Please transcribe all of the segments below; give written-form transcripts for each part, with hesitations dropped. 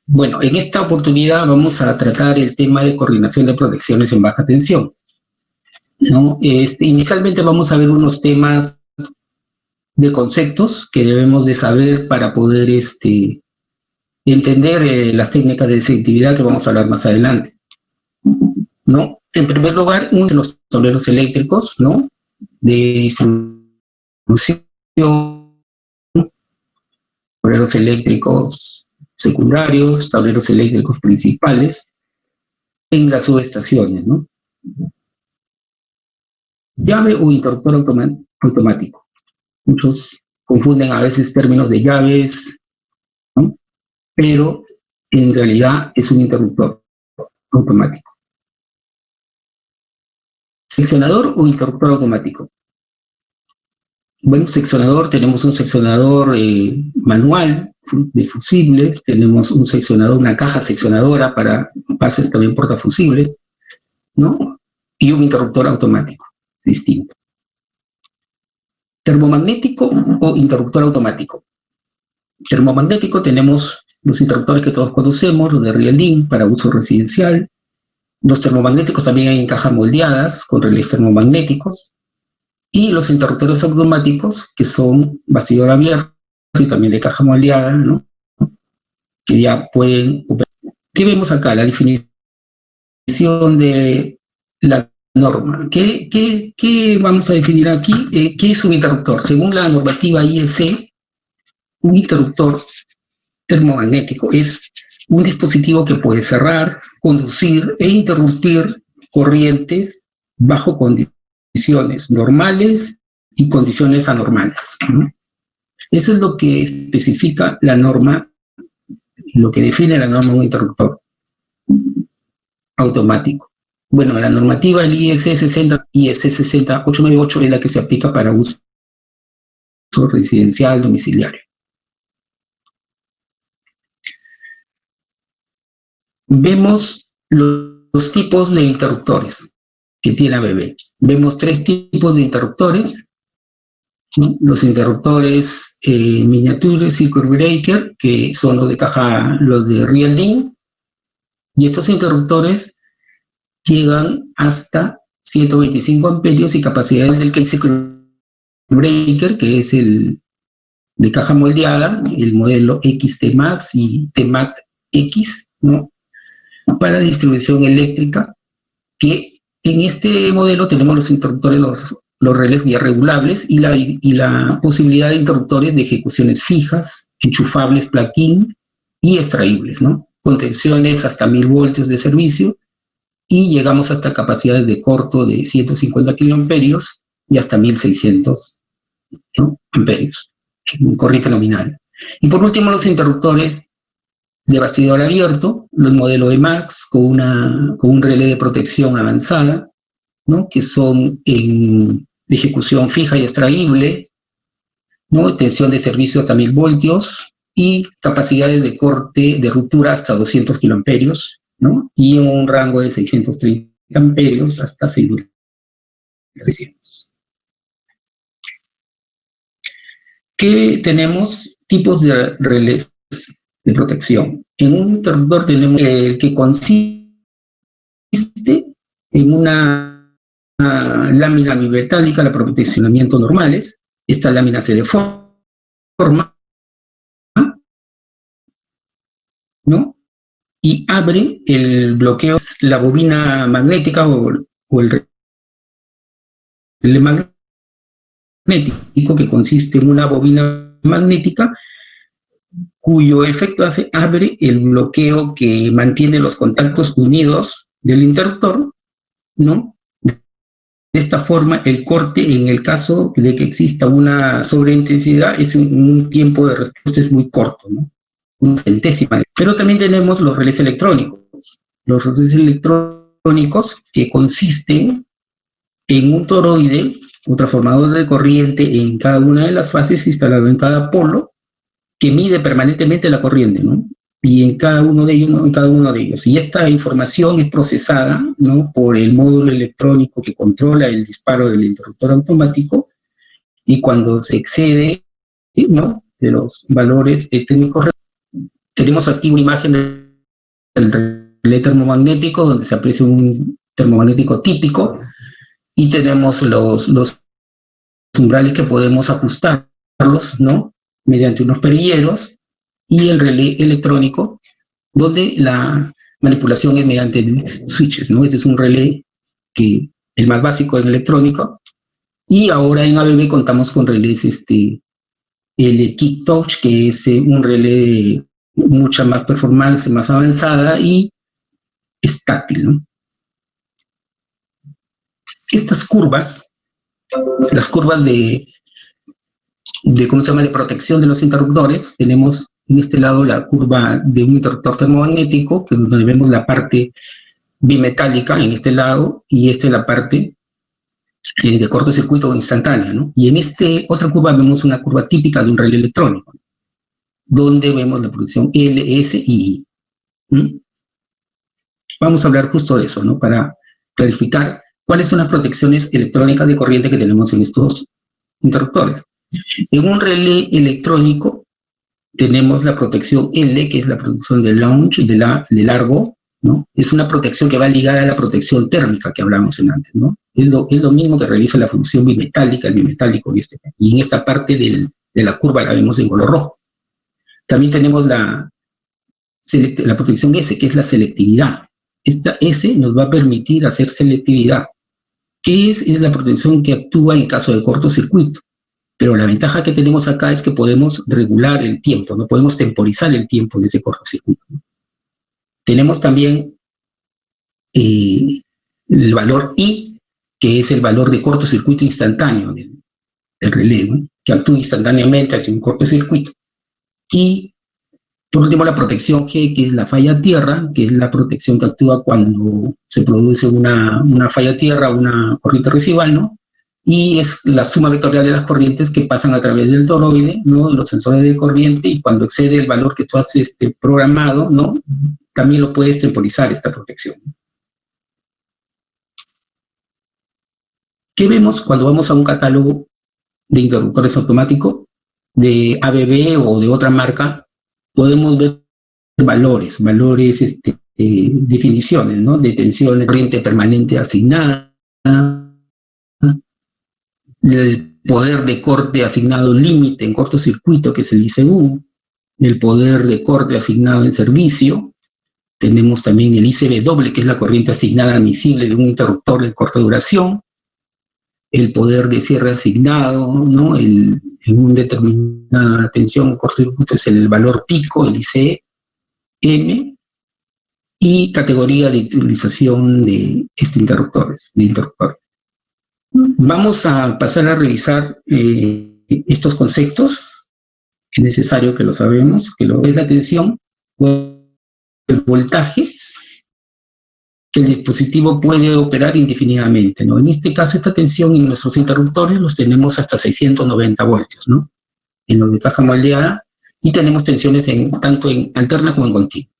Bueno, en esta oportunidad vamos a tratar el tema de coordinación de protecciones en baja tensión, ¿no? Inicialmente vamos a ver unos temas de conceptos que debemos de saber para poder entender las técnicas de selectividad que vamos a hablar más adelante, ¿no? En primer lugar, uno de los tableros eléctricos, ¿no? De distribución, tableros eléctricos secundarios, tableros eléctricos principales en las subestaciones, ¿no? Llave o interruptor automático. Muchos confunden a veces términos de llaves, ¿no? Pero en realidad es un interruptor automático. ¿Seccionador o interruptor automático? Bueno, seccionador, tenemos un seccionador manual de fusibles, tenemos un seccionador, una caja seccionadora para pases también portafusibles, ¿no? Y un interruptor automático, distinto. ¿Termomagnético o interruptor automático? Termomagnético tenemos los interruptores que todos conocemos, los de Rieldin para uso residencial. Los termomagnéticos también hay en cajas moldeadas con relés termomagnéticos. Y los interruptores automáticos, que son bastidor abierto y también de caja moldeada, ¿no? Que ya pueden operar. ¿Qué vemos acá? La definición de la norma. ¿Qué vamos a definir aquí? ¿Qué es un interruptor? Según la normativa IEC, un interruptor termomagnético es un dispositivo que puede cerrar, conducir e interrumpir corrientes bajo condiciones normales y condiciones anormales, ¿no? Eso es lo que especifica la norma, lo que define la norma de un interruptor automático. Bueno, la normativa del IEC 60898 es la que se aplica para uso residencial domiciliario. Vemos los tipos de interruptores que tiene ABB. Vemos tres tipos de interruptores, ¿no? Los interruptores miniature circuit breaker, que son los de caja, los de Rieldin, y estos interruptores llegan hasta 125 amperios y capacidad del case circuit breaker, que es el de caja moldeada, el modelo XT-Max y T-Max X, ¿no? Para distribución eléctrica, que en este modelo tenemos los interruptores, los relés ya regulables y la posibilidad de interruptores de ejecuciones fijas, enchufables, plug-in y extraíbles, ¿no? Con tensiones hasta 1000 voltios de servicio y llegamos hasta capacidades de corto de 150 kiloamperios y hasta 1600, ¿no? amperios en corriente nominal. Y por último, los interruptores de bastidor abierto, los modelos de Max con un relé de protección avanzada, ¿no? Que son en ejecución fija y extraíble, ¿no? Tensión de servicio hasta 1000 voltios y capacidades de corte de ruptura hasta 200 kiloamperios, ¿no? Y un rango de 630 amperios hasta 6300. ¿Qué tenemos? Tipos de relés de protección. En un interruptor tenemos el que consiste en una lámina bimetálica, la proteccionamiento normales. Esta lámina se deforma, ¿no? Y abre el bloqueo, la bobina magnética o el relé magnético, que consiste en una bobina magnética cuyo efecto abre el bloqueo que mantiene los contactos unidos del interruptor, ¿no? De esta forma, el corte, en el caso de que exista una sobreintensidad, es un tiempo de respuesta es muy corto, ¿no? Una centésima. Pero también tenemos los relés electrónicos. Los relés electrónicos que consisten en un toroide, un transformador de corriente en cada una de las fases instalado en cada polo, que mide permanentemente la corriente, ¿no? Y en cada uno de ellos, ¿no? En cada uno de ellos. Y esta información es procesada, ¿no? Por el módulo electrónico que controla el disparo del interruptor automático, y cuando se excede, ¿no? De los valores técnicos, Tenemos aquí una imagen del relé termomagnético, donde se aprecia un termomagnético típico, y tenemos los umbrales que podemos ajustarlos, ¿no?, mediante unos perilleros, y el relé electrónico, donde la manipulación es mediante switches, ¿no? Este es un relé que el más básico en electrónico, y ahora en ABB contamos con relés el Kick Touch, que es un relé de mucha más performance, más avanzada, y es táctil, ¿no? Estas curvas, las curvas de ¿cómo se llama?, de protección de los interruptores, tenemos en este lado la curva de un interruptor termomagnético, que donde vemos la parte bimetálica en este lado, y esta es la parte de cortocircuito instantáneo, ¿no? Y en otra curva vemos una curva típica de un relé electrónico, donde vemos la protección L, S y I. Vamos a hablar justo de eso, ¿no?, para clarificar cuáles son las protecciones electrónicas de corriente que tenemos en estos interruptores. En un relé electrónico tenemos la protección L, que es la protección de launch, de largo, ¿no? Es una protección que va ligada a la protección térmica que hablábamos antes, ¿no? Es lo mismo que realiza la función bimetálica, el bimetálico, y en esta parte de la curva la vemos en color rojo. También tenemos la protección S, que es la selectividad. Esta S nos va a permitir hacer selectividad. ¿Qué es? Es la protección que actúa en caso de cortocircuito. Pero la ventaja que tenemos acá es que podemos regular el tiempo, ¿no? Podemos temporizar el tiempo de ese cortocircuito, ¿no? Tenemos también el valor I, que es el valor de cortocircuito instantáneo del relé, ¿no?, que actúa instantáneamente hacia un cortocircuito. Y por último, la protección G, que es la falla tierra, que es la protección que actúa cuando se produce una falla tierra, una corriente residual, ¿no? Y es la suma vectorial de las corrientes que pasan a través del toroide, ¿no?, los sensores de corriente, y cuando excede el valor que tú has programado, ¿no?, también lo puedes temporizar, esta protección. ¿Qué vemos cuando vamos a un catálogo de interruptores automáticos de ABB o de otra marca? Podemos ver valores, definiciones, ¿no?, de tensión de corriente permanente asignada, el poder de corte asignado límite en cortocircuito, que es el ICU, el poder de corte asignado en servicio. Tenemos también el ICB, que es la corriente asignada admisible de un interruptor de corta duración, el poder de cierre asignado, ¿no?, en una determinada tensión en cortocircuito es el valor pico, el ICM, y categoría de utilización de interruptores. Vamos a pasar a revisar estos conceptos. Es necesario que lo sabemos, que lo es la tensión, el voltaje, que el dispositivo puede operar indefinidamente, ¿no? En este caso, esta tensión en nuestros interruptores los tenemos hasta 690 voltios, ¿no?, en los de caja moldeada, y tenemos tensiones tanto en alterna como en continua,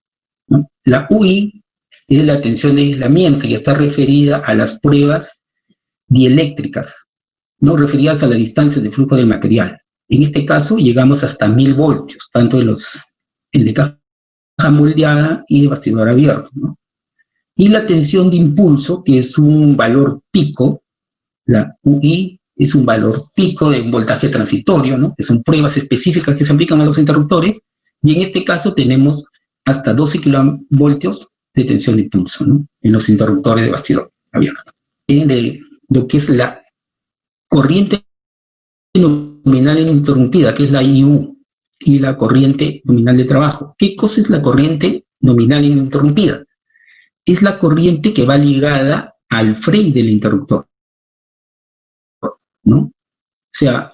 ¿no? La UI es la tensión de aislamiento y está referida a las pruebas dieléctricas, ¿no?, referidas a la distancia de flujo del material. En este caso llegamos hasta 1000 voltios, tanto el de caja moldeada y de bastidor abierto, ¿no? Y la tensión de impulso, que es un valor pico, la UI es un valor pico de un voltaje transitorio, ¿no?, que son pruebas específicas que se aplican a los interruptores, y en este caso tenemos hasta 12 kilovoltios de tensión de impulso, ¿no?, en los interruptores de bastidor abierto. De lo que es la corriente nominal ininterrumpida, que es la IU, y la corriente nominal de trabajo. ¿Qué cosa es la corriente nominal ininterrumpida? Es la corriente que va ligada al frame del interruptor, ¿no? O sea,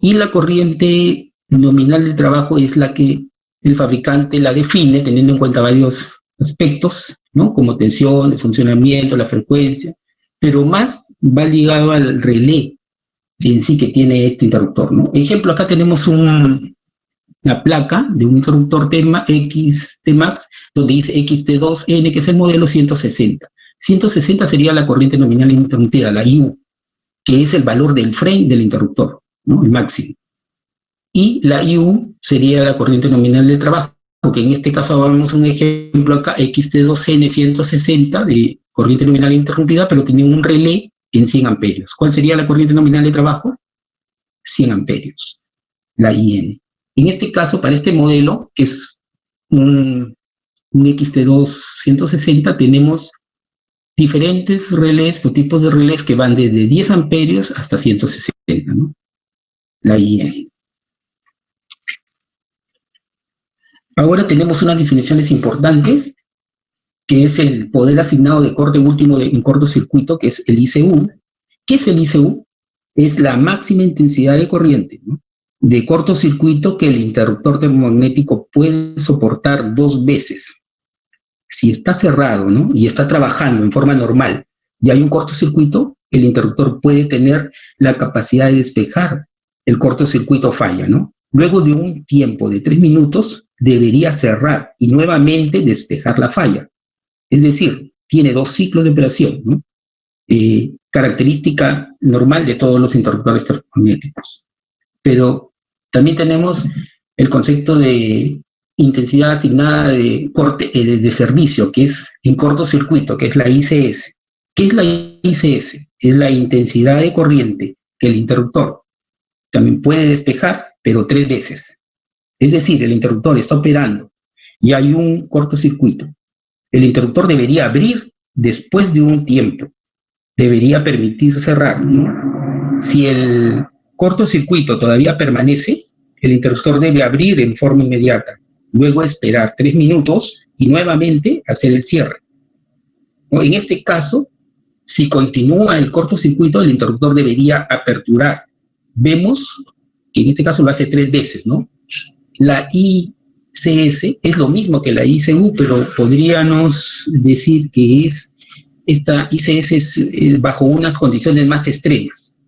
y la corriente nominal de trabajo es la que el fabricante la define teniendo en cuenta varios aspectos, ¿no?, como tensión, el funcionamiento, la frecuencia, pero más va ligado al relé en sí que tiene este interruptor, ¿no? Ejemplo, acá tenemos la placa de un interruptor XT-Max, donde dice XT2N, que es el modelo 160. 160 sería la corriente nominal ininterrumpida, la IU, que es el valor del frame del interruptor, ¿no?, el máximo. Y la IU sería la corriente nominal de trabajo, porque en este caso vamos a un ejemplo acá, XT2N160 de corriente nominal interrumpida, pero tenía un relé en 100 amperios. ¿Cuál sería la corriente nominal de trabajo? 100 amperios, la IN. En este caso, para este modelo, que es un XT2 160, tenemos diferentes relés o tipos de relés que van desde 10 amperios hasta 160, ¿no? La IN. Ahora tenemos unas definiciones importantes, que es el poder asignado de corte último en cortocircuito, que es el ICU. ¿Qué es el ICU? Es la máxima intensidad de corriente, ¿no?, de cortocircuito que el interruptor termomagnético puede soportar 2 veces. Si está cerrado, ¿no?, y está trabajando en forma normal y hay un cortocircuito, el interruptor puede tener la capacidad de despejar el cortocircuito falla, ¿no? Luego de un tiempo de 3 minutos, debería cerrar y nuevamente despejar la falla. Es decir, tiene 2 ciclos de operación, ¿no? Característica normal de todos los interruptores termomagnéticos. Pero también tenemos el concepto de intensidad asignada de corte de servicio, que es en cortocircuito, que es la ICS. ¿Qué es la ICS? Es la intensidad de corriente que el interruptor también puede despejar, pero 3 veces. Es decir, el interruptor está operando y hay un cortocircuito. El interruptor debería abrir después de un tiempo, debería permitir cerrar, ¿no? Si el cortocircuito todavía permanece, el interruptor debe abrir en forma inmediata, luego esperar 3 minutos y nuevamente hacer el cierre, ¿no? En este caso, si continúa el cortocircuito, el interruptor debería aperturar. Vemos que en este caso lo hace 3 veces, ¿no? La ICS es lo mismo que la ICU, pero podríamos decir que esta ICS es bajo unas condiciones más extremas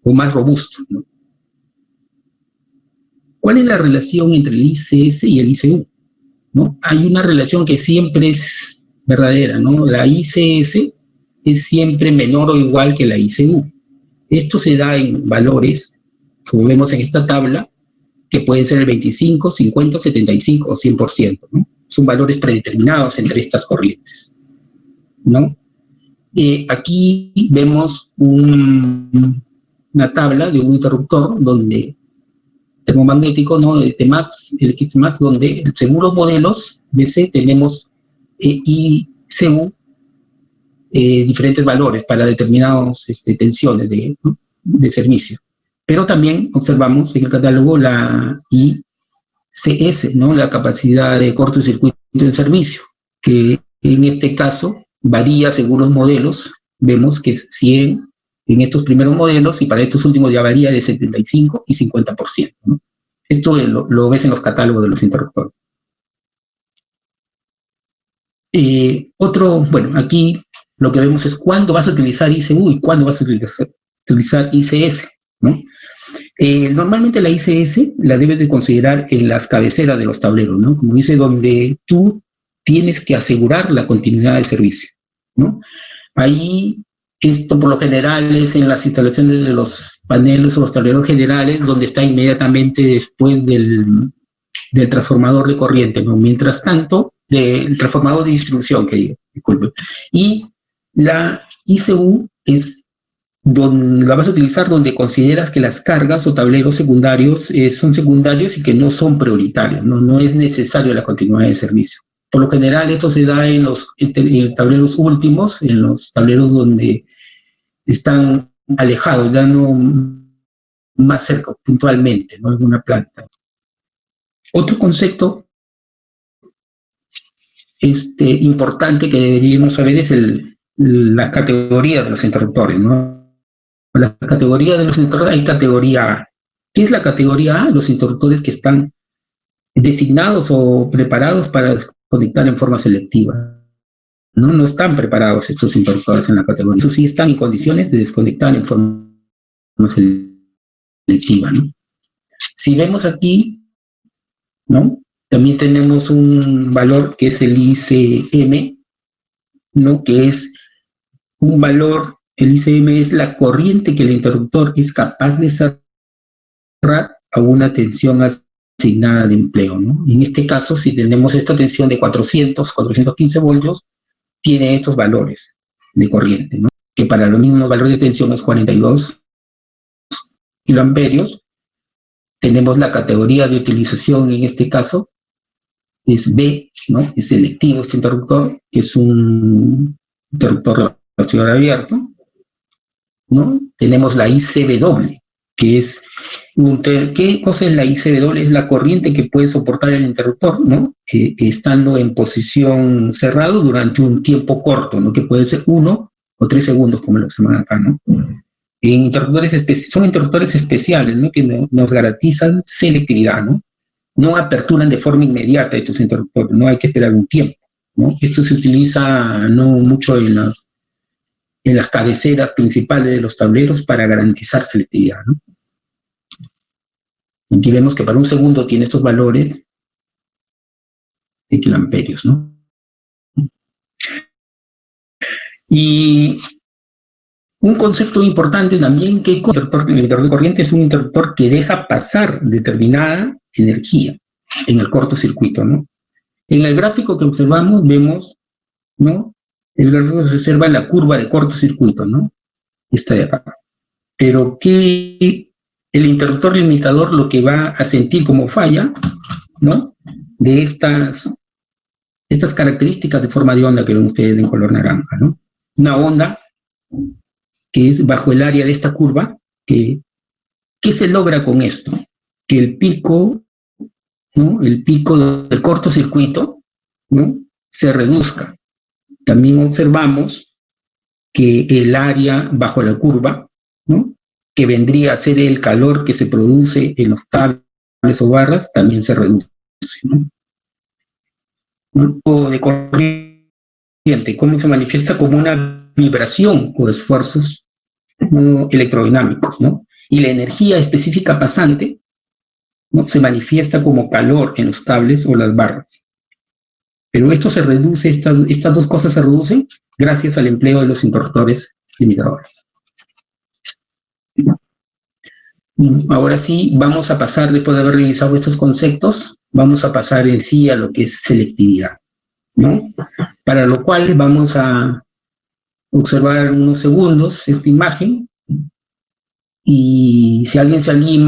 o más robustas, ¿no? ¿Cuál es la relación entre el ICS y el ICU? ¿No? Hay una relación que siempre es verdadera, ¿no? La ICS es siempre menor o igual que la ICU. Esto se da en valores, como vemos en esta tabla, que pueden ser el 25, 50, 75 o 100%, ¿no? Son valores predeterminados entre estas corrientes, ¿no? Aquí vemos una tabla de un interruptor donde termomagnético, ¿no?, de Tmax, el XTmax, donde según los modelos BC tenemos ICU, diferentes valores para determinadas tensiones de servicio. Pero también observamos en el catálogo la ICS, ¿no?, la capacidad de cortocircuito en servicio, que en este caso varía según los modelos. Vemos que es 100 en estos primeros modelos y para estos últimos ya varía de 75 y 50%, ¿no? Esto lo ves en los catálogos de los interruptores. Bueno, aquí lo que vemos es cuándo vas a utilizar ICU y cuándo vas a utilizar ICS, ¿no? Normalmente la ICS la debes de considerar en las cabeceras de los tableros, ¿no? Como dice, donde tú tienes que asegurar la continuidad del servicio, ¿no? Ahí, esto por lo general es en las instalaciones de los paneles o los tableros generales, donde está inmediatamente después del transformador de corriente, ¿no? Mientras tanto, del transformador de distribución, que digo, disculpe. Y la ICU es donde la vas a utilizar donde consideras que las cargas o tableros secundarios son secundarios y que no son prioritarios, no es necesario la continuidad de servicio. Por lo general esto se da en los tableros últimos, en los tableros donde están alejados, ya no más cerca, puntualmente, ¿no?, en una planta. Otro concepto importante que deberíamos saber es la categoría de los interruptores, ¿no? La categoría de los interruptores, hay categoría A. ¿Qué es la categoría A? Los interruptores que están designados o preparados para desconectar en forma selectiva. No están preparados estos interruptores en la categoría. Eso sí, están en condiciones de desconectar en forma selectiva, ¿no? Si vemos aquí, ¿no?, también tenemos un valor que es el ICM, ¿no?, que es un valor, el ICM es la corriente que el interruptor es capaz de cerrar a una tensión asignada de empleo, ¿no? En este caso, si tenemos esta tensión de 415 voltios, tiene estos valores de corriente, ¿no? Que para los mismos valores de tensión es 42 kiloamperios. Tenemos la categoría de utilización en este caso, es B, ¿no? Es selectivo este interruptor, es un interruptor capacitor abierto, ¿no? Tenemos la ICW, que es ¿qué cosa es la ICW? Es la corriente que puede soportar el interruptor, ¿no? Estando en posición cerrado durante un tiempo corto, ¿no? Que puede ser 1 o 3 segundos, como lo llaman acá, ¿no? Son interruptores especiales, ¿no? Que nos garantizan selectividad, ¿no? No aperturan de forma inmediata estos interruptores, no hay que esperar un tiempo, ¿no? Esto se utiliza no mucho en las cabeceras principales de los tableros para garantizar selectividad, ¿no? Aquí vemos que para un segundo tiene estos valores de kiloamperios, ¿no? Y un concepto importante también, que el interruptor de corriente es un interruptor que deja pasar determinada energía en el cortocircuito, ¿no? En el gráfico que observamos vemos, ¿no? El gráfico se observa la curva de cortocircuito, ¿no? Esta de acá. Pero que el interruptor limitador lo que va a sentir como falla, ¿no? De estas características de forma de onda que ven ustedes en color naranja, ¿no? Una onda que es bajo el área de esta curva, ¿qué se logra con esto? Que el pico, ¿no? El pico del cortocircuito, ¿no? Se reduzca. También observamos que el área bajo la curva, ¿no? Que vendría a ser el calor que se produce en los cables o barras, también se reduce, ¿no? Grupo de corriente, ¿cómo se manifiesta? Como una vibración o esfuerzos, ¿no? Electrodinámicos, ¿no? Y la energía específica pasante, ¿no? Se manifiesta como calor en los cables o las barras. Pero esto se reduce, estas dos cosas se reducen gracias al empleo de los interruptores limitadores. Ahora sí, vamos a pasar, después de haber revisado estos conceptos, vamos a pasar en sí a lo que es selectividad, ¿no? Para lo cual vamos a observar unos segundos esta imagen, y si alguien se anima.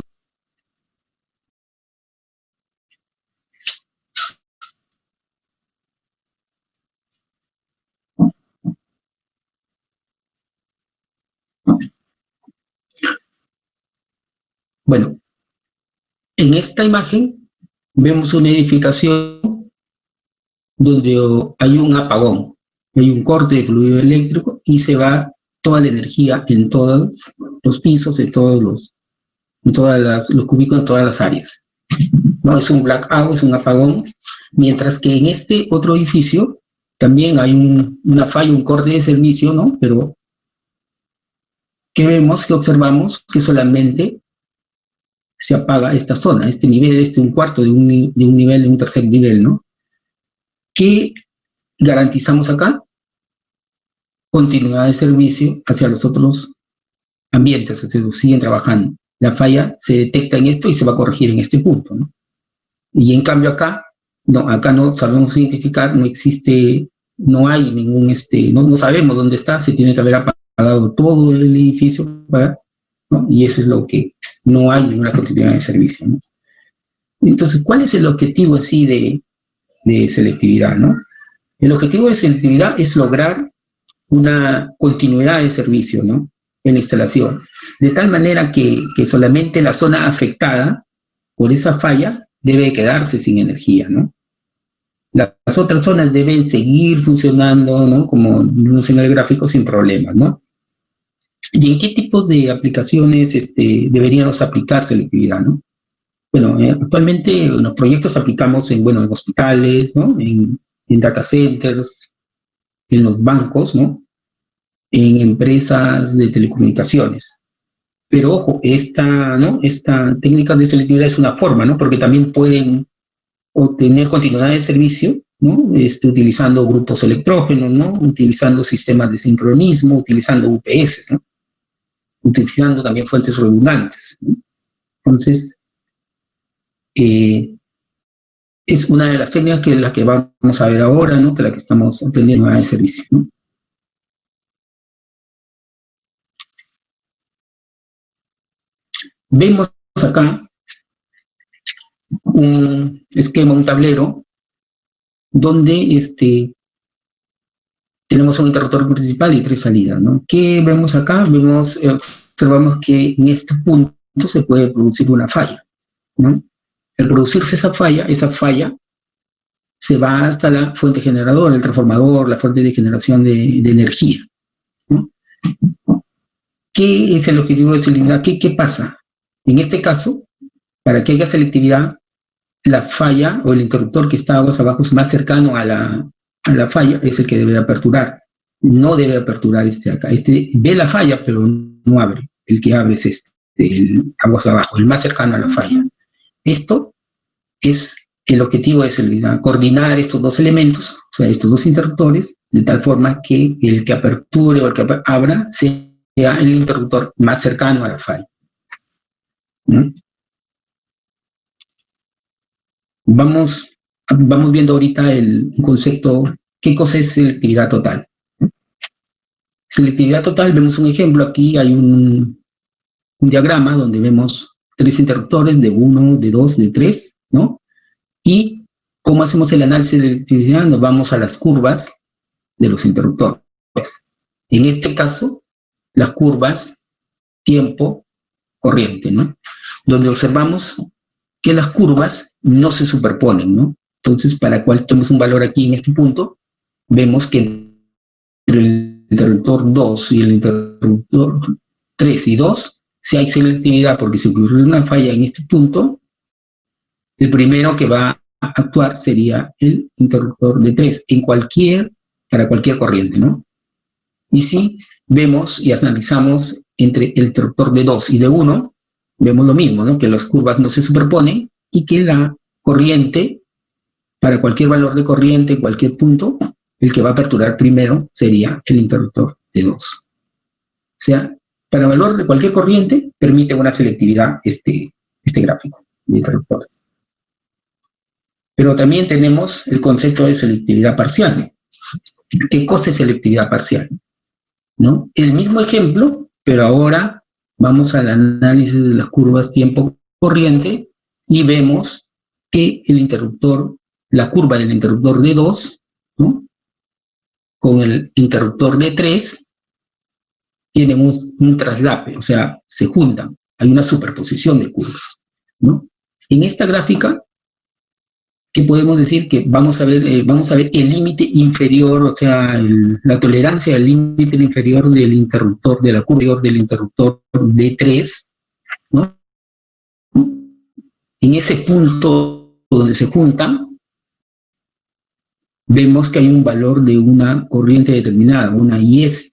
Bueno, en esta imagen vemos una edificación donde hay un apagón, hay un corte de fluido eléctrico y se va toda la energía en todos los pisos, en todos los cubículos, en todas las áreas. No es un blackout, es un apagón, mientras que en este otro edificio también hay una falla, un corte de servicio, ¿no? Pero ¿qué vemos? Que observamos que solamente se apaga esta zona, este nivel, un cuarto de un nivel, de un tercer nivel, ¿no? ¿Qué garantizamos acá? Continuidad de servicio hacia los otros ambientes, siguen trabajando. La falla se detecta en esto y se va a corregir en este punto, ¿no? Y en cambio acá no sabemos identificar, no existe, no hay ningún, no sabemos dónde está, se tiene que haber apagado todo el edificio para, ¿no? Y eso es lo que no hay ninguna continuidad de servicio, ¿no? Entonces, ¿cuál es el objetivo así de selectividad, ¿no? El objetivo de selectividad es lograr una continuidad de servicio, ¿no? En la instalación, de tal manera que solamente la zona afectada por esa falla debe quedarse sin energía, ¿no? Las otras zonas deben seguir funcionando, ¿no? Como vemos en el gráfico, sin problemas, ¿no? ¿Y en qué tipos de aplicaciones deberíamos aplicar selectividad, ¿no? Bueno, actualmente en los proyectos aplicamos en hospitales, ¿no? En data centers, en los bancos, ¿no? En empresas de telecomunicaciones. Pero ojo, esta técnica de selectividad es una forma, ¿no? Porque también pueden obtener continuidad de servicio, ¿no? Utilizando grupos electrógenos, ¿no? Utilizando sistemas de sincronismo, utilizando UPS, ¿no? Utilizando también fuentes redundantes, ¿no? Entonces, es una de las técnicas que es la que vamos a ver ahora, ¿no? Que es la que estamos aprendiendo a servicio, ¿no? Vemos acá un esquema, un tablero, donde tenemos un interruptor principal y 3 salidas, ¿no? ¿Qué vemos acá? Observamos que en este punto se puede producir una falla, ¿no? Al producirse esa falla se va hasta la fuente generadora, el transformador, la fuente de generación de energía, ¿no? ¿Qué es el objetivo de selectividad? ¿Qué pasa? En este caso, para que haya selectividad, la falla o el interruptor que está aguas abajo es más cercano a la falla, es el que debe aperturar. No debe aperturar acá. Ve la falla, pero no abre. El que abre es el aguas abajo, el más cercano a la falla. Esto es el objetivo de selectividad, coordinar estos dos elementos, o sea, estos dos interruptores, de tal forma que el que aperture o el que abra sea el interruptor más cercano a la falla. ¿Mm? Vamos viendo ahorita el concepto, ¿qué cosa es selectividad total? Selectividad total, vemos un ejemplo, aquí hay un diagrama donde vemos 3 interruptores de 1, de 2, de 3, ¿no? Y ¿cómo hacemos el análisis de selectividad? Nos vamos a las curvas de los interruptores. En este caso, las curvas tiempo, corriente, ¿no? Donde observamos que las curvas no se superponen, ¿no? Entonces, para cual tomemos un valor aquí en este punto, vemos que entre el interruptor 2 y el interruptor 3 y 2, si hay selectividad porque si ocurrió una falla en este punto, el primero que va a actuar sería el interruptor de 3, para cualquier corriente, ¿no? Y si vemos y analizamos entre el interruptor de 2 y de 1, vemos lo mismo, ¿no? Que las curvas no se superponen y que la corriente, para cualquier valor de corriente en cualquier punto, el que va a aperturar primero sería el interruptor de 2. O sea, para valor de cualquier corriente permite una selectividad este gráfico de interruptores. Pero también tenemos el concepto de selectividad parcial. ¿Qué cosa es selectividad parcial? ¿No? El mismo ejemplo, pero ahora vamos al análisis de las curvas tiempo-corriente y vemos que el interruptor, la curva del interruptor de 2, ¿no? Con el interruptor de 3, tienen un traslape, o sea, se juntan, hay una superposición de curvas, ¿no? En esta gráfica, ¿qué podemos decir? Que vamos a ver el límite inferior, o sea, la tolerancia al límite inferior del interruptor, de la curva del interruptor de 3, ¿no? En ese punto donde se juntan, vemos que hay un valor de una corriente determinada, una IS.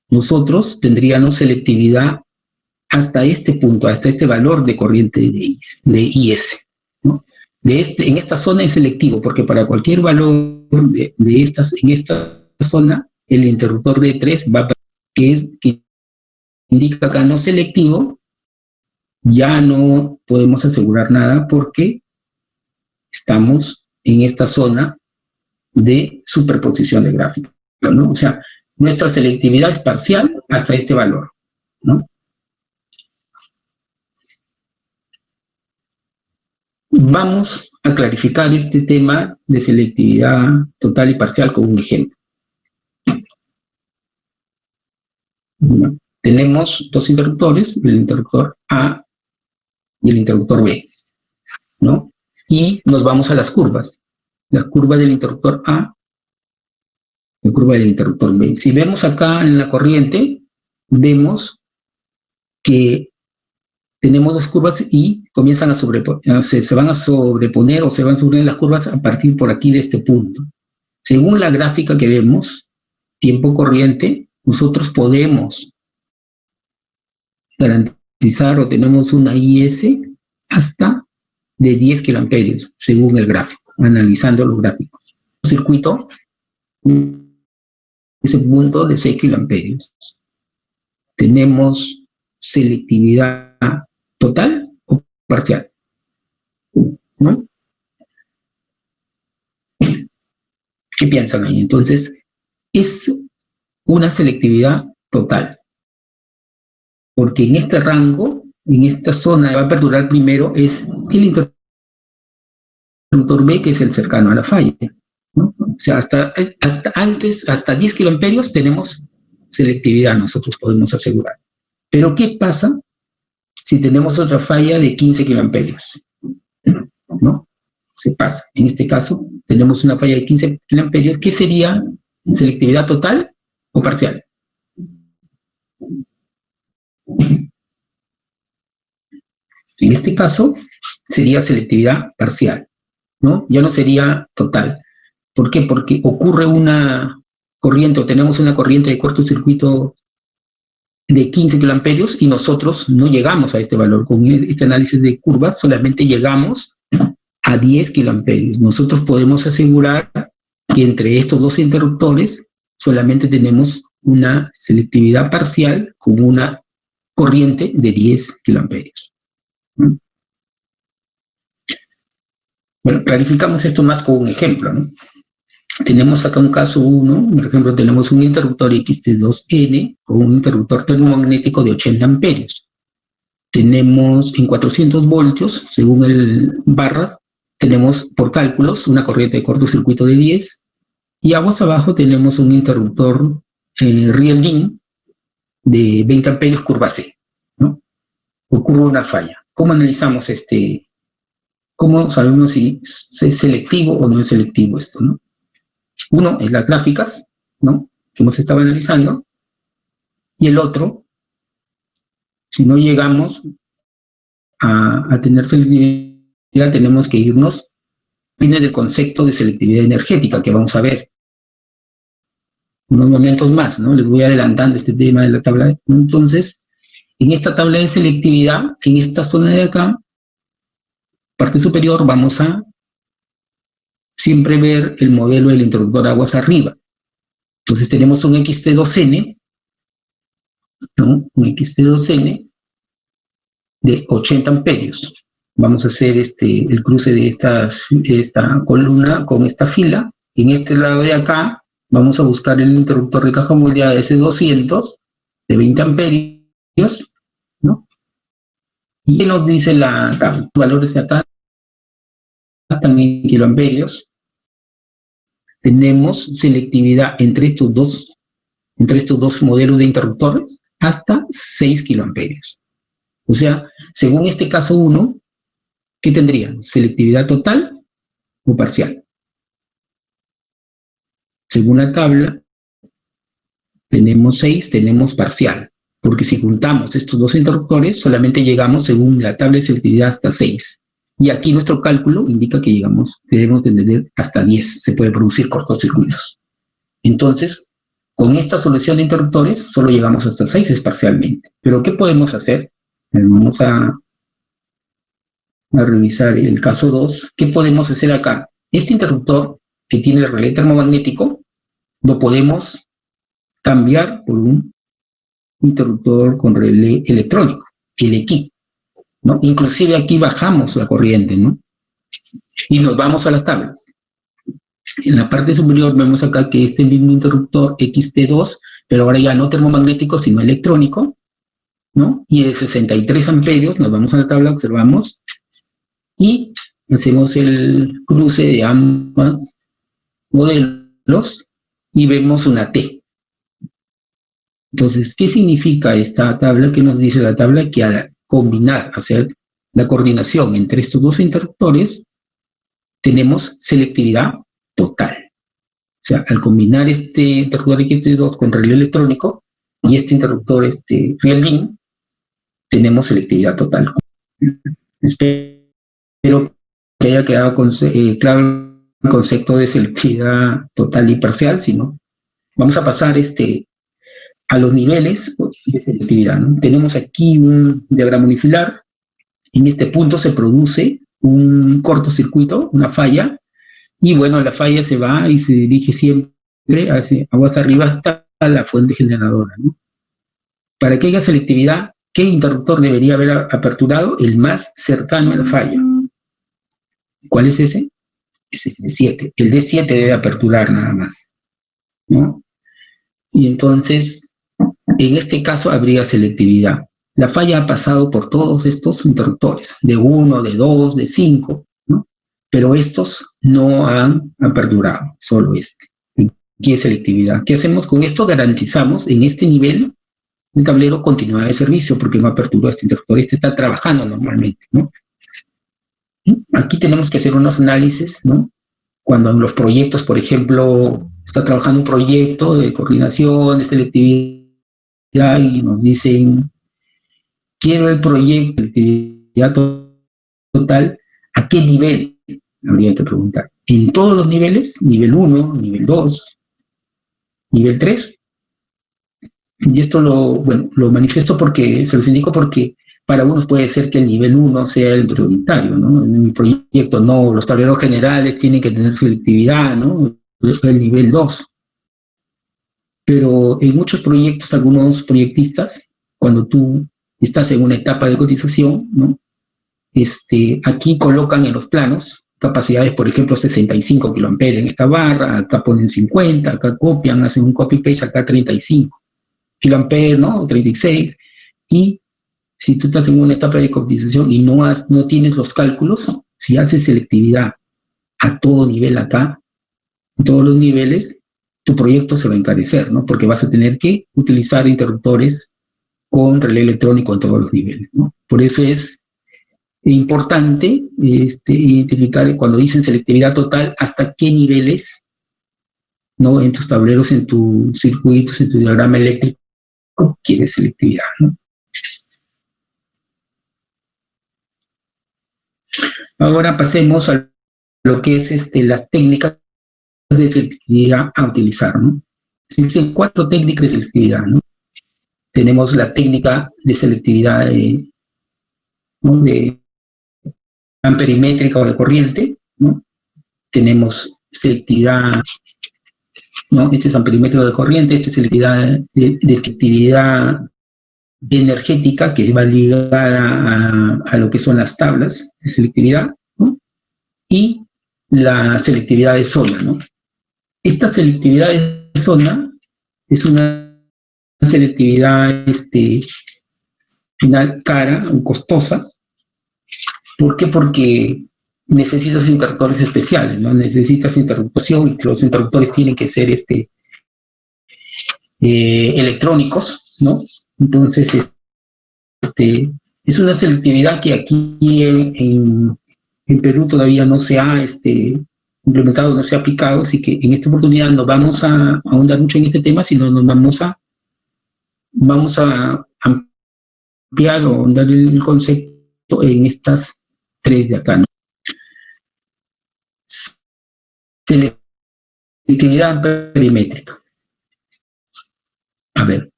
Nosotros tendríamos selectividad hasta este punto, hasta este valor de corriente de IS, ¿no? En esta zona es selectivo, porque para cualquier valor en esta zona, el interruptor de 3 que indica acá no selectivo, ya no podemos asegurar nada porque estamos en esta zona de superposición de gráficos, ¿no? O sea, nuestra selectividad es parcial hasta este valor, ¿no? Vamos a clarificar este tema de selectividad total y parcial con un ejemplo. Bueno, tenemos dos interruptores, el interruptor A y el interruptor B, ¿no? Y nos vamos a las curvas. La curva del interruptor A, la curva del interruptor B. Si vemos acá en la corriente, vemos que tenemos dos curvas y comienzan se van a sobreponer o se van a sobreponer las curvas a partir por aquí de este punto. Según la gráfica que vemos, tiempo corriente, nosotros podemos garantizar o tenemos una IS hasta de 10 kiloamperios, según el gráfico, analizando los gráficos. Un circuito, ese punto de 6 kiloamperios. Tenemos selectividad total o parcial. ¿Qué piensan ahí? Entonces, es una selectividad total, porque en este rango, en esta zona va a perdurar primero es el interruptor B, que es el cercano a la falla, ¿no? O sea, hasta 10 kiloamperios tenemos selectividad, nosotros podemos asegurar. Pero ¿qué pasa si tenemos otra falla de 15 kiloamperios? ¿No? Se pasa. En este caso, tenemos una falla de 15 kiloamperios. ¿Qué sería selectividad total o parcial? En este caso, sería selectividad parcial, ¿no? Ya no sería total. ¿Por qué? Porque ocurre una corriente, o tenemos una corriente de cortocircuito de 15 kiloamperios y nosotros no llegamos a este valor. Con este análisis de curvas solamente llegamos a 10 kiloamperios. Nosotros podemos asegurar que entre estos dos interruptores solamente tenemos una selectividad parcial con una corriente de 10 kiloamperios. Bueno, clarificamos esto más con un ejemplo, ¿no? Tenemos acá un caso 1, por ejemplo, tenemos un interruptor XT2N con un interruptor termomagnético de 80 amperios. Tenemos en 400 voltios, según el barras, tenemos por cálculos una corriente de cortocircuito de 10, y aguas abajo tenemos un interruptor Real-DIN de 20 amperios curva C, ¿no? Ocurre una falla. ¿Cómo analizamos cómo sabemos si es selectivo o no es selectivo esto, ¿no? Uno es las gráficas, ¿no?, que hemos estado analizando, y el otro, si no llegamos a tener selectividad, tenemos que irnos, viene del concepto de selectividad energética, que vamos a ver unos momentos más, ¿no? Les voy adelantando este tema de la tabla. Entonces, en esta tabla de selectividad, en esta zona de acá, parte superior, vamos a siempre ver el modelo del interruptor aguas arriba. Entonces tenemos un XT2N, ¿no?, un XT2N de 80 amperios. Vamos a hacer el cruce de esta columna con esta fila. En este lado de acá vamos a buscar el interruptor de caja moldeada S200 de 20 amperios, ¿no? Y nos dice los valores de acá están en kiloamperios. Tenemos selectividad entre estos dos modelos de interruptores hasta 6 kiloamperios. O sea, según este caso 1, ¿qué tendrían? ¿Selectividad total o parcial? Según la tabla, tenemos 6, tenemos parcial, porque si juntamos estos dos interruptores, solamente llegamos, según la tabla de selectividad, hasta 6. Y aquí nuestro cálculo indica que debemos tener hasta 10, se puede producir cortocircuitos. Entonces, con esta solución de interruptores, solo llegamos hasta 6, es parcialmente. Pero, ¿qué podemos hacer? Vamos a revisar el caso 2. ¿Qué podemos hacer acá? Este interruptor que tiene el relé termomagnético, lo podemos cambiar por un interruptor con relé electrónico, el EQI, ¿no? Inclusive aquí bajamos la corriente, ¿no? Y nos vamos a las tablas. En la parte superior vemos acá que este mismo interruptor XT2, pero ahora ya no termomagnético, sino electrónico, ¿no? Y de 63 amperios, nos vamos a la tabla, observamos, y hacemos el cruce de ambos modelos y vemos una T. Entonces, ¿qué significa esta tabla? ¿Qué nos dice la tabla? Que al combinar, hacer la coordinación entre estos dos interruptores, tenemos selectividad total. O sea, al combinar este interruptor XT2 con relé electrónico y este interruptor Real-DIN, tenemos selectividad total. Espero que haya quedado claro el concepto de selectividad total y parcial. Si no, vamos a pasar a los niveles de selectividad, ¿no? Tenemos aquí un diagrama unifilar. En este punto se produce un cortocircuito, una falla, y bueno, la falla se va y se dirige siempre hacia aguas arriba hasta la fuente generadora, ¿no? Para que haya selectividad, ¿qué interruptor debería haber aperturado? El más cercano a la falla. ¿Cuál es ese? ese es el 7. El D7 debe aperturar nada más, ¿no? Y entonces, en este caso habría selectividad. La falla ha pasado por todos estos interruptores, de 1, de 2, de 5, ¿no? Pero estos no han aperturado, solo este. Aquí es selectividad. ¿Qué hacemos con esto? Garantizamos en este nivel un tablero continuidad de servicio, porque no aperturó este interruptor. Este está trabajando normalmente, ¿no? Aquí tenemos que hacer unos análisis, ¿no? Cuando en los proyectos, por ejemplo, está trabajando un proyecto de coordinación, de selectividad, y nos dicen, quiero el proyecto de selectividad total, ¿a qué nivel? Habría que preguntar. ¿En todos los niveles? ¿Nivel 1, nivel 2, nivel 3? Y esto lo manifiesto porque, se los indico porque para unos puede ser que el nivel 1 sea el prioritario, ¿no? En mi proyecto no, los tableros generales tienen que tener selectividad, ¿no? Es el nivel 2. Pero en muchos proyectos, algunos proyectistas, cuando tú estás en una etapa de cotización, ¿no? Aquí colocan en los planos capacidades, por ejemplo, 65 kiloamperes en esta barra, acá ponen 50, acá copian, hacen un copy-paste, acá 35 kiloamperes, ¿no? 36, y si tú estás en una etapa de cotización y no tienes los cálculos, si haces selectividad a todo nivel acá, en todos los niveles, tu proyecto se va a encarecer, ¿no? Porque vas a tener que utilizar interruptores con relé electrónico en todos los niveles, ¿no? Por eso es importante identificar cuando dicen selectividad total hasta qué niveles, ¿no? En tus tableros, en tus circuitos, en tu diagrama eléctrico, quieres selectividad, ¿no? Ahora pasemos a lo que es las técnicas de selectividad a utilizar, ¿no? Existen 4 técnicas de selectividad, ¿no? Tenemos la técnica de selectividad ¿no? de amperimétrica o de corriente, ¿no? Tenemos selectividad, ¿no? Este es amperimétrico de corriente, esta es selectividad de selectividad energética, que va ligada a lo que son las tablas de selectividad, ¿no? Y la selectividad de zona, ¿no? Esta selectividad de zona es una selectividad final cara o costosa. ¿Por qué? Porque necesitas interruptores especiales, ¿no? Necesitas interrupción y los interruptores tienen que ser electrónicos, ¿no? Entonces, es una selectividad que aquí en Perú todavía no se ha implementado, no se ha aplicado, así que en esta oportunidad no vamos a ahondar mucho en este tema, sino nos vamos a ampliar o ahondar el concepto en estas 3 de acá, ¿no? Selectividad perimétrica. A ver,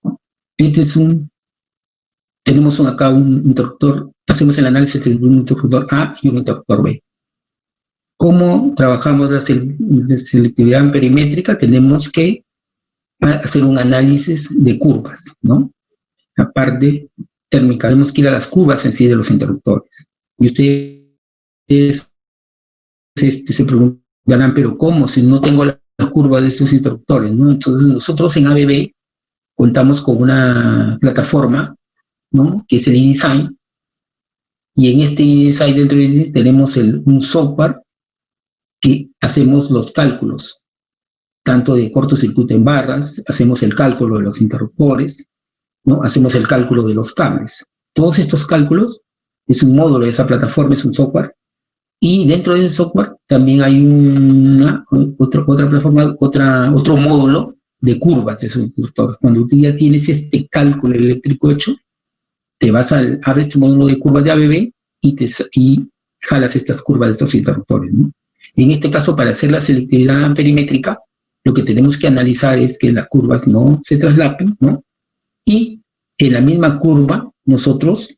tenemos acá un interruptor, hacemos el análisis de un interruptor A y un interruptor B. ¿Cómo trabajamos la selectividad perimétrica? Tenemos que hacer un análisis de curvas, ¿no? La parte térmica, tenemos que ir a las curvas en sí de los interruptores. Y ustedes se preguntarán, ¿pero cómo? Si no tengo la curva de estos interruptores, ¿no? Entonces nosotros en ABB contamos con una plataforma, ¿no? Que es el eDesign, y en este eDesign dentro de tenemos un software que hacemos los cálculos, tanto de cortocircuito en barras, hacemos el cálculo de los interruptores, ¿no? Hacemos el cálculo de los cables. Todos estos cálculos es un módulo de esa plataforma, es un software, y dentro de ese software también hay otra plataforma, otro módulo de curvas de esos interruptores. Cuando tú ya tienes este cálculo eléctrico hecho, te vas abres tu módulo de curvas de ABB y jalas estas curvas de estos interruptores, ¿no? En este caso, para hacer la selectividad perimétrica, lo que tenemos que analizar es que las curvas no se traslapen, ¿no? Y en la misma curva nosotros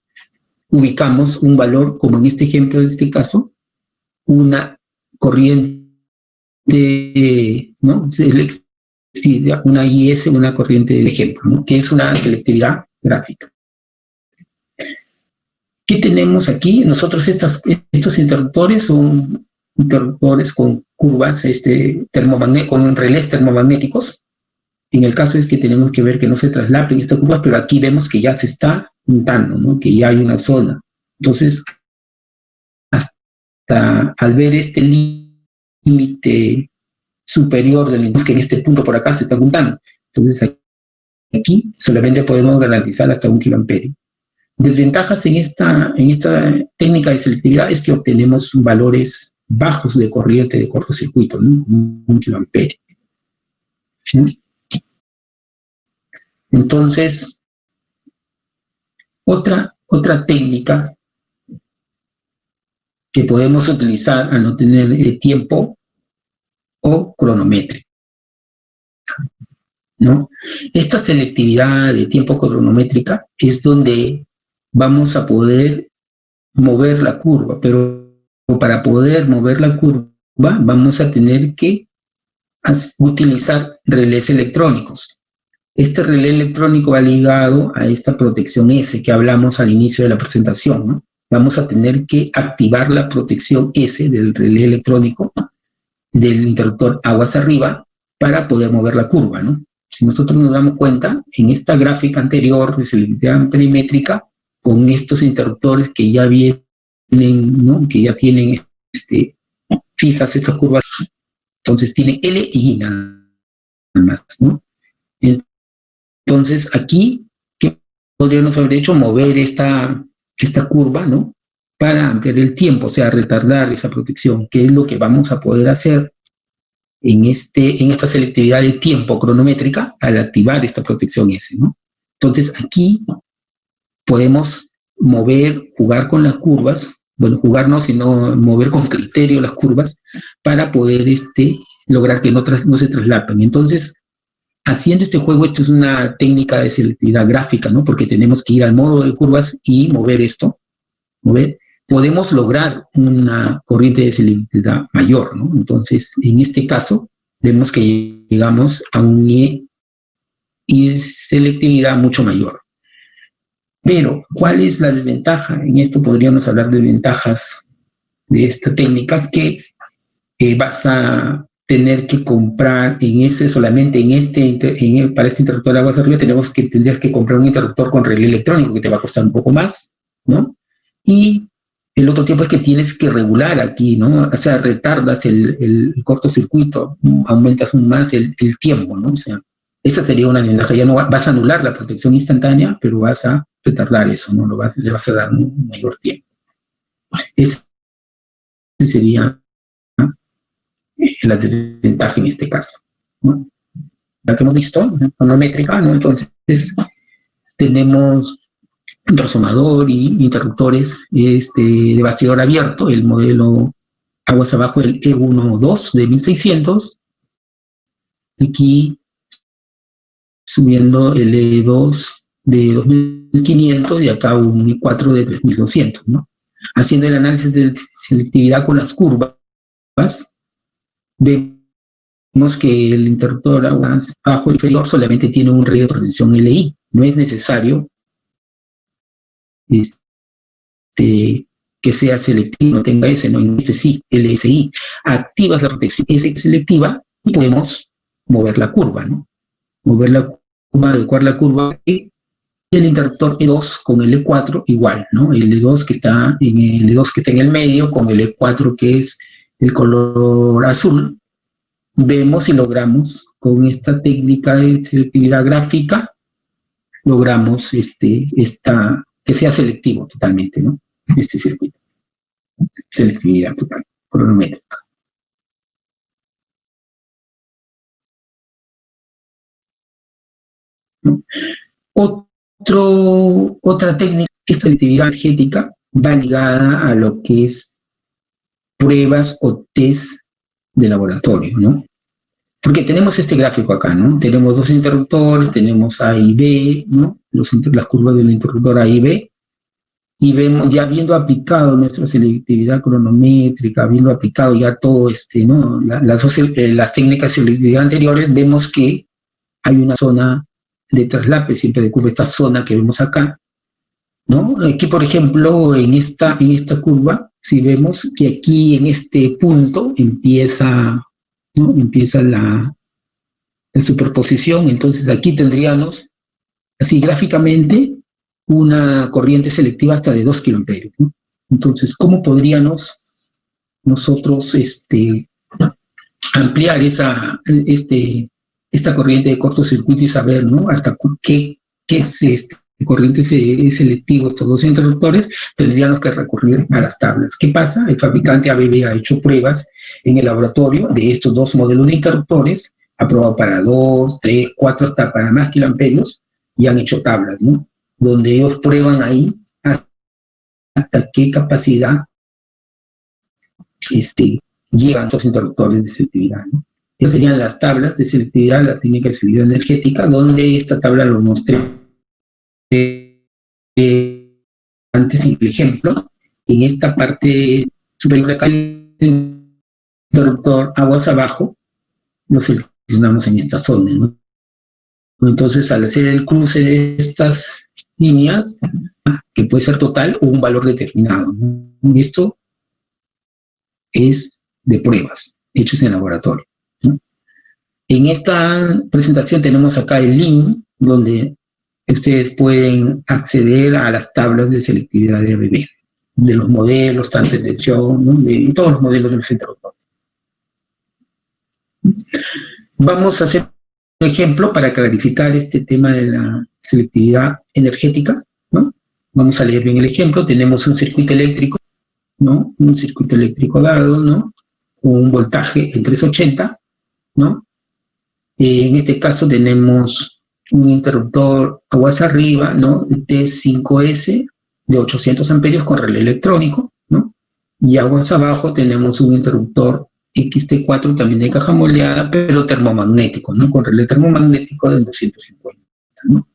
ubicamos un valor, como en este ejemplo de este caso, una corriente, ¿no? Una IS, una corriente de ejemplo, ¿no? Que es una selectividad gráfica. ¿Qué tenemos aquí? Nosotros estos interruptores son interruptores con curvas, con relés termomagnéticos. En el caso es que tenemos que ver que no se traslapen estas curvas, pero aquí vemos que ya se está juntando, ¿no? Que ya hay una zona. Entonces, hasta al ver este límite superior del que en este punto por acá se está juntando. Entonces, aquí solamente podemos garantizar hasta 1 kiloamperio. Desventajas en esta técnica de selectividad es que obtenemos valores bajos de corriente de cortocircuito, ¿no? 1 kiloamperio. ¿Sí? Entonces, otra técnica que podemos utilizar al no tener tiempo o cronométrico, ¿no? Esta selectividad de tiempo cronométrica es donde vamos a poder mover la curva, pero para poder mover la curva vamos a tener que utilizar relés electrónicos. Este relé electrónico va ligado a esta protección S que hablamos al inicio de la presentación, ¿no? Vamos a tener que activar la protección S del relé electrónico del interruptor aguas arriba para poder mover la curva, ¿no? Si nosotros nos damos cuenta, en esta gráfica anterior de selectividad perimétrica, con estos interruptores que ya vienen, ¿no? Que ya tienen fijas estas curvas, entonces tiene L y I nada más, ¿no? Entonces aquí, ¿qué podríamos haber hecho? Mover esta curva, ¿no? Para ampliar el tiempo, o sea, retardar esa protección, que es lo que vamos a poder hacer en esta selectividad de tiempo cronométrica al activar esta protección S, ¿no? Entonces aquí podemos mover, jugar con las curvas, bueno, jugar no, sino mover con criterio las curvas para poder lograr que no se traslapen. Entonces, haciendo este juego, esto es una técnica de selectividad gráfica, ¿no? Porque tenemos que ir al modo de curvas y mover esto, podemos lograr una corriente de selectividad mayor, ¿no? Entonces, en este caso, vemos que llegamos a un I de selectividad mucho mayor. Pero, ¿cuál es la desventaja? En esto podríamos hablar de ventajas de esta técnica, que vas a tener que comprar solamente para este interruptor de aguas arriba, tendrías que comprar un interruptor con relé electrónico que te va a costar un poco más, ¿no? Y el otro tiempo es que tienes que regular aquí, ¿no? O sea, retardas el cortocircuito, aumentas aún más el tiempo, ¿no? O sea, esa sería una ventaja. Ya no vas a anular la protección instantánea, pero vas a retardar eso, ¿no? Le vas a dar un mayor tiempo. Esa sería, ¿no?, la desventaja en este caso, ¿no? La que hemos visto, cronométrica, ¿no? Entonces, tenemos un transformador y interruptores de bastidor abierto, el modelo aguas abajo, el E12 de 1600, aquí subiendo el E2 de 2500 y acá un E4 de 3200, ¿no? Haciendo el análisis de selectividad con las curvas, vemos que el interruptor aguas abajo inferior solamente tiene un radio de protección LI, no es necesario que sea selectivo, no tenga S, no, en este sí, LSI. Activas la protección S selectiva y podemos mover la curva, ¿no? Mover la curva, adecuar la curva, y el interruptor E2 con el E4 igual, ¿no? El E2 que está en el medio con el E4 que es el color azul. Vemos y logramos con esta técnica de selectividad gráfica, logramos que sea selectivo totalmente, ¿no? Este circuito. Selectividad total, cronométrica. ¿No? Otra técnica, esta selectividad energética, va ligada a lo que es pruebas o test de laboratorio, ¿no? Porque tenemos este gráfico acá, ¿no? Tenemos dos interruptores, tenemos A y B, ¿no? Las curvas del interruptor A y B, y vemos, ya habiendo aplicado nuestra selectividad cronométrica, habiendo aplicado ya todo ¿no? Las técnicas de selectividad anteriores, vemos que hay una zona de traslape, siempre de curva, esta zona que vemos acá, ¿no? Aquí, por ejemplo, en esta curva, si vemos que aquí en este punto empieza, ¿no? Empieza la superposición, entonces aquí tendríamos, así gráficamente, una corriente selectiva hasta de 2 kiloamperios, ¿no? Entonces, ¿cómo podríamos nosotros ampliar esta corriente de cortocircuito y saber, ¿no? Hasta qué es corriente selectivo, estos dos interruptores? Tendríamos que recurrir a las tablas. ¿Qué pasa? El fabricante ABB ha hecho pruebas en el laboratorio de estos dos modelos de interruptores, ha probado para 2, 3, 4, hasta para más kiloamperios, y han hecho tablas, ¿no? Donde ellos prueban ahí hasta qué capacidad llegan estos interruptores de selectividad, ¿no? Esas serían las tablas de selectividad, la técnica de selectividad energética, donde esta tabla lo mostré antes en el ejemplo. En esta parte superior de acá, el interruptor aguas abajo, lo seleccionamos en esta zona, ¿no? Entonces, al hacer el cruce de estas líneas, que puede ser total o un valor determinado, ¿no? Esto es de pruebas hechas en laboratorio, ¿no? En esta presentación tenemos acá el link donde ustedes pueden acceder a las tablas de selectividad de ABB, de los modelos, tanto de tensión, ¿no? De todos los modelos de los interruptores. Vamos a hacer un ejemplo para clarificar este tema de la selectividad energética, ¿no? Vamos a leer bien el ejemplo. Tenemos un circuito eléctrico, ¿no? Un circuito eléctrico dado, ¿no? Con un voltaje en 380, ¿no? En este caso tenemos un interruptor aguas arriba, ¿no? T5S de 800 amperios con relé electrónico, ¿no? Y aguas abajo tenemos un interruptor XT4 también de caja moldeada, pero termomagnético, ¿no? Con relé termomagnético de 250, ¿no?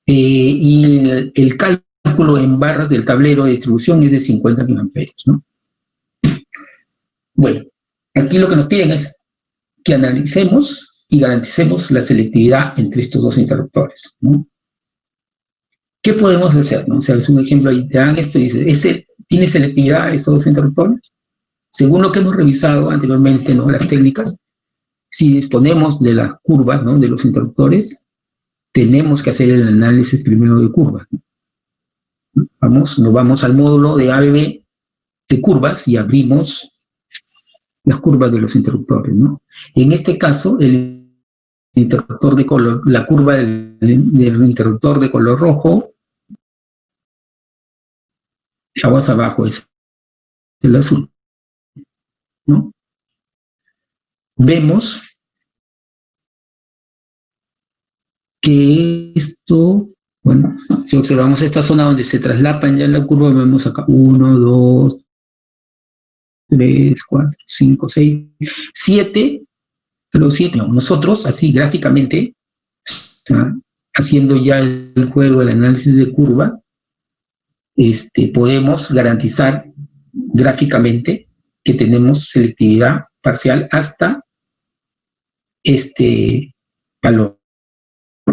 Y el cálculo en barras del tablero de distribución es de 50 miliamperios, ¿no? Bueno, aquí lo que nos piden es que analicemos y garanticemos la selectividad entre estos dos interruptores, ¿no? ¿Qué podemos hacer, no? O sea, es un ejemplo ahí, te dan esto y dice, ¿tiene selectividad estos dos interruptores? Según lo que hemos revisado anteriormente, ¿no? Las técnicas, si disponemos de las curvas, ¿no? De los interruptores, tenemos que hacer el análisis primero de curvas, ¿no? Nos vamos al módulo de ABB de curvas y abrimos las curvas de los interruptores, ¿no? En este caso, el interruptor de color, la curva del interruptor de color rojo, aguas abajo es el azul, ¿no? Vemos que esto, bueno, si observamos esta zona donde se traslapan ya la curva, vemos acá 1, 2, 3, 4, 5, 6, 7, pero 7 no. Nosotros, así gráficamente, haciendo ya el juego del análisis de curva, podemos garantizar gráficamente que tenemos selectividad parcial hasta este valor,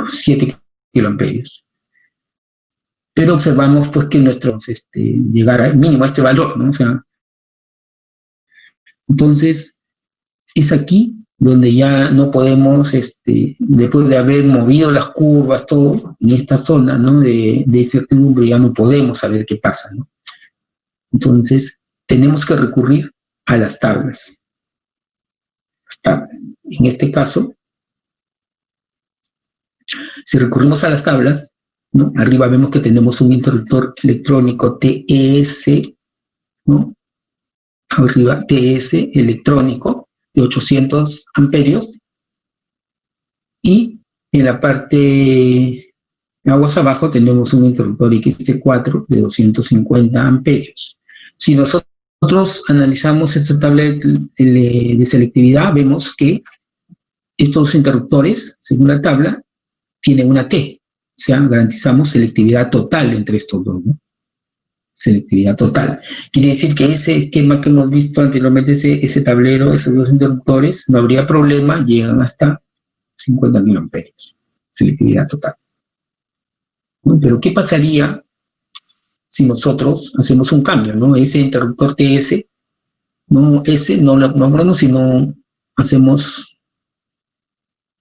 7 kiloamperios. Pero observamos pues que llegar al mínimo a este valor, ¿no? O sea, entonces es aquí donde ya no podemos, después de haber movido las curvas, todo, en esta zona, ¿no? de incertidumbre, ya no podemos saber qué pasa, ¿no? Entonces, tenemos que recurrir a las tablas. En este caso, si recurrimos a las tablas, ¿no? Arriba vemos que tenemos un interruptor electrónico TES, ¿no? Arriba, TS electrónico de 800 amperios, y en la parte aguas abajo tenemos un interruptor XT4 de 250 amperios. Si nosotros analizamos esta tabla de selectividad, vemos que estos interruptores, según la tabla, tienen una T, o sea, garantizamos selectividad total entre estos dos, ¿no? Selectividad total. Quiere decir que ese esquema que hemos visto anteriormente, ese tablero, esos dos interruptores, no habría problema, llegan hasta 50 miliamperios, selectividad total, ¿no? Pero ¿qué pasaría si nosotros hacemos un cambio, ¿no? Ese interruptor TS, no, ese no lo nombramos, sino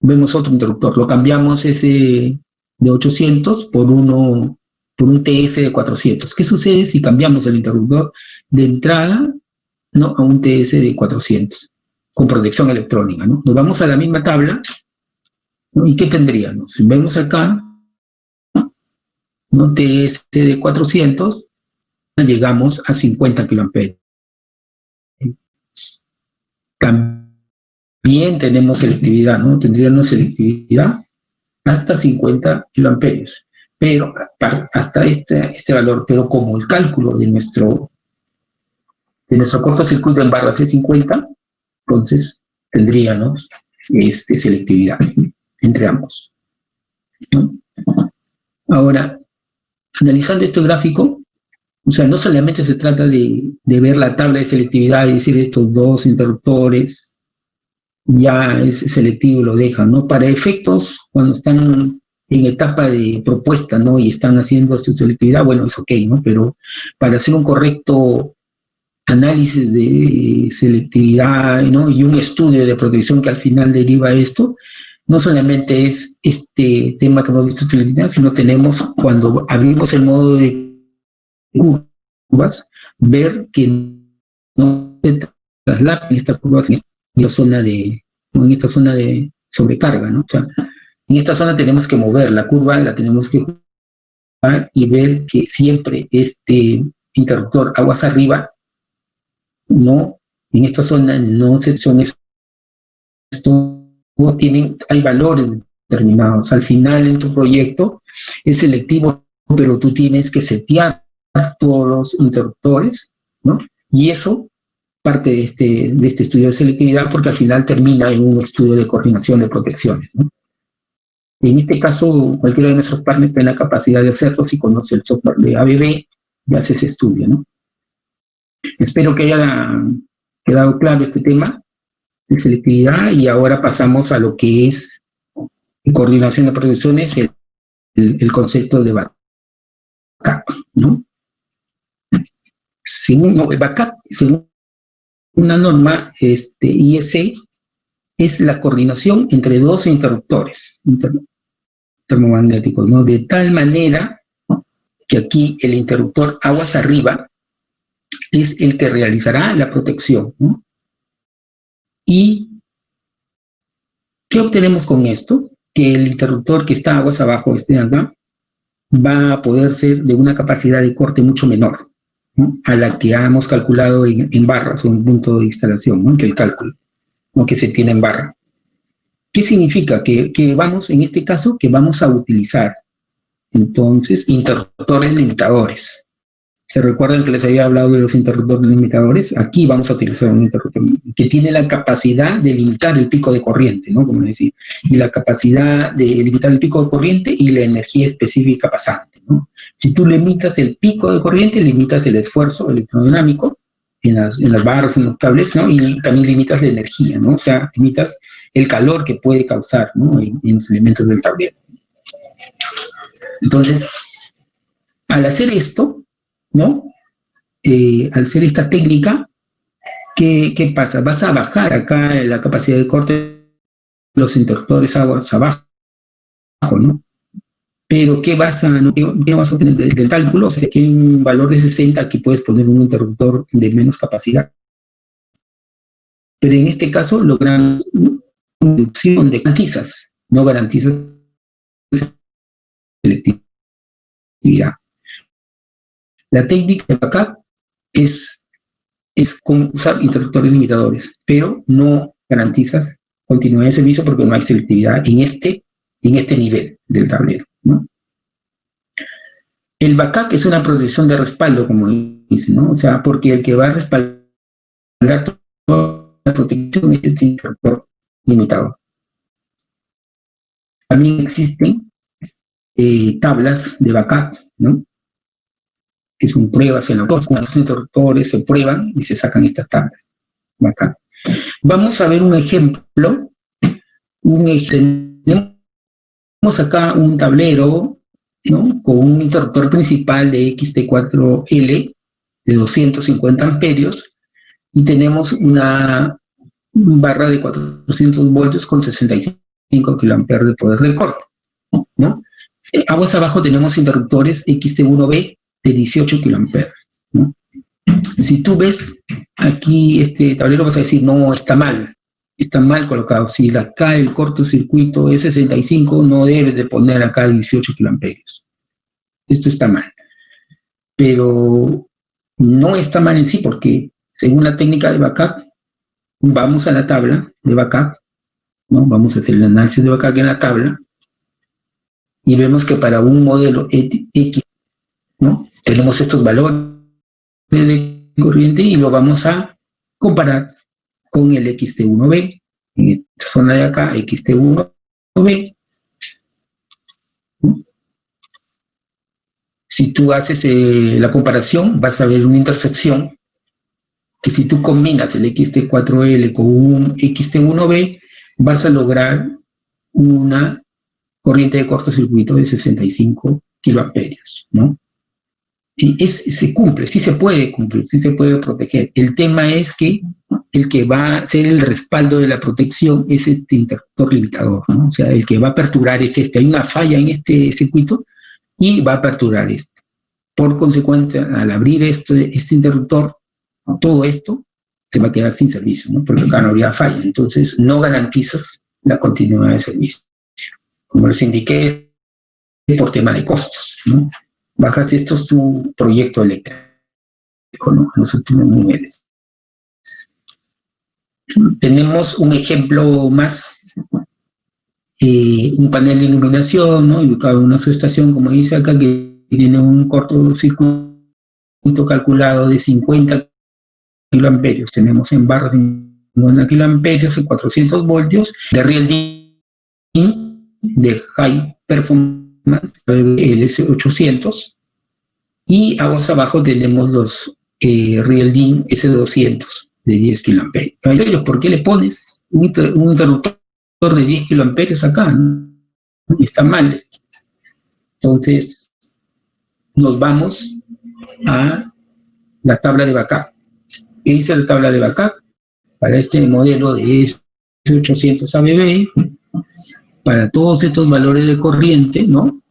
vemos otro interruptor, lo cambiamos ese de 800 por un TS de 400. ¿Qué sucede si cambiamos el interruptor de entrada, ¿no?, a un TS de 400 con protección electrónica, ¿no? Nos vamos a la misma tabla, ¿no? ¿Y qué tendríamos? Si vemos acá, ¿no?, TS de 400, llegamos a 50 kiloamperios. También tenemos selectividad, ¿no? Tendríamos selectividad hasta 50 kiloamperios, pero hasta este valor, pero como el cálculo de nuestro cortocircuito en barra C50, entonces tendríamos selectividad entre ambos, ¿no? Ahora, analizando este gráfico, o sea, no solamente se trata de ver la tabla de selectividad y decir estos dos interruptores ya es selectivo y lo dejan, ¿no? Para efectos, cuando están en etapa de propuesta, ¿no?, y están haciendo su selectividad, bueno, es ok, ¿no? Pero para hacer un correcto análisis de selectividad, ¿no?, y un estudio de protección que al final deriva esto, no solamente es este tema que hemos visto en selectividad, sino tenemos, cuando abrimos el modo de curvas, ver que no se traslapen estas curvas en esta zona de sobrecarga, ¿no? O sea, en esta zona tenemos que mover la curva, la tenemos que jugar y ver que siempre este interruptor aguas arriba, no, en esta zona no son esto, no tienen, hay valores determinados. Al final en tu proyecto es selectivo, pero tú tienes que setear todos los interruptores, ¿no? Y eso parte de este estudio de selectividad, porque al final termina en un estudio de coordinación de protecciones, ¿no? En este caso, cualquiera de nuestros partners tiene la capacidad de hacerlo. Si conoce el software de ABB, ya hace ese estudio, ¿no? Espero que haya quedado claro este tema de selectividad, y ahora pasamos a lo que es coordinación de protecciones, el concepto de backup, ¿no? El backup, según una norma IEC, es la coordinación entre dos interruptores termomagnéticos, ¿no? De tal manera que aquí el interruptor aguas arriba es el que realizará la protección, ¿no? ¿Y qué obtenemos con esto? Que el interruptor que está aguas abajo, acá, va a poder ser de una capacidad de corte mucho menor, ¿no?, a la que hemos calculado en barras o en punto de instalación, ¿no?, que el cálculo, ¿no?, que se tiene en barra. ¿Qué significa? Que vamos, en este caso, que vamos a utilizar entonces interruptores limitadores. ¿Se recuerdan que les había hablado de los interruptores limitadores? Aquí vamos a utilizar un interruptor que tiene la capacidad de limitar el pico de corriente, ¿no?, como decía, y la capacidad de limitar el pico de corriente y la energía específica pasante, ¿no? Si tú limitas el pico de corriente, limitas el esfuerzo electrodinámico en las barras, en los cables, ¿no?, y también limitas la energía, ¿no? O sea, limitas el calor que puede causar, ¿no?, en los elementos del tablero. Entonces, al hacer esto, ¿no?, al hacer esta técnica, ¿qué pasa? Vas a bajar acá la capacidad de corte de los interruptores aguas abajo, ¿no? Pero ¿qué no vas a obtener del cálculo? O sea, que hay un valor de 60, aquí puedes poner un interruptor de menos capacidad. Pero en este caso logran una reducción de garantizas, no garantizas selectividad. La técnica de backup es usar interruptores limitadores, pero no garantizas continuidad de servicio porque no hay selectividad en este nivel del tablero, ¿no? El backup es una protección de respaldo, como dice, ¿no? O sea, porque el que va a respaldar toda la protección es este interruptor limitador. También existen tablas de backup, ¿no?, que son pruebas en los interruptores, se prueban y se sacan estas tablas backup. Vamos a ver un ejemplo. Tenemos acá un tablero ¿no? Con un interruptor principal de XT4L de 250 amperios y tenemos una barra de 400 voltios con 65 kiloamperes de poder de corte, ¿no? Aguas abajo tenemos interruptores XT1B de 18 kiloamperes, ¿no? Si tú ves aquí este tablero vas a decir, no, está mal colocado. Si acá el cortocircuito es 65, no debes de poner acá 18 kiloamperios. Esto está mal. Pero no está mal en sí porque según la técnica de backup, vamos a la tabla de backup, ¿no? Vamos a hacer el análisis de backup en la tabla y vemos que para un modelo X, ¿no? Tenemos estos valores de corriente y lo vamos a comparar con el XT1B, en esta zona de acá, XT1B. Si tú haces la comparación, vas a ver una intersección que si tú combinas el XT4L con un XT1B, vas a lograr una corriente de cortocircuito de 65 kiloamperios, ¿no? Y se cumple, sí se puede cumplir, sí se puede proteger. El tema es que el que va a ser el respaldo de la protección es este interruptor limitador, ¿no? O sea, el que va a aperturar es este. Hay una falla en este circuito y va a aperturar este. Por consecuencia, al abrir este interruptor, todo esto se va a quedar sin servicio, ¿no? Porque acá no habría falla. Entonces, no garantizas la continuidad de servicio. Como les indiqué, es por tema de costos, ¿no? Bajas esto es tu proyecto eléctrico, ¿no? En los últimos niveles. Tenemos un ejemplo más, un panel de iluminación, ¿no? Ubicado en una subestación, como dice acá, que tiene un cortocircuito calculado de 50 kiloamperios. Tenemos en barras 50 kiloamperios y 400 voltios de real DIN de high performance LS800 y aguas abajo tenemos los real DIN S200 de 10 kiloamperios. ¿Por qué le pones un interruptor de 10 kiloamperios acá? ¿No? Está mal esto. Entonces nos vamos a la tabla de backup. ¿Qué dice la tabla de backup? Para este modelo de S800 ABB, para todos estos valores de corriente, ¿no?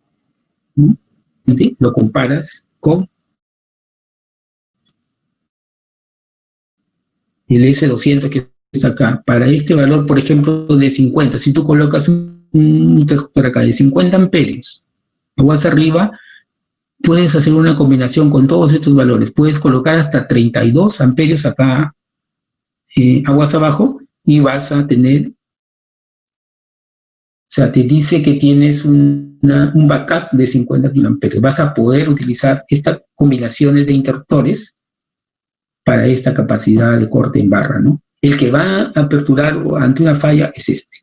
Lo comparas con el S200 que está acá. Para este valor, por ejemplo, de 50, si tú colocas un interruptor acá de 50 amperios, aguas arriba, puedes hacer una combinación con todos estos valores. Puedes colocar hasta 32 amperios acá, aguas abajo, y vas a tener, o sea, te dice que tienes un backup de 50 kiloamperios. Vas a poder utilizar estas combinaciones de interruptores para esta capacidad de corte en barra, ¿no? El que va a aperturar ante una falla es este.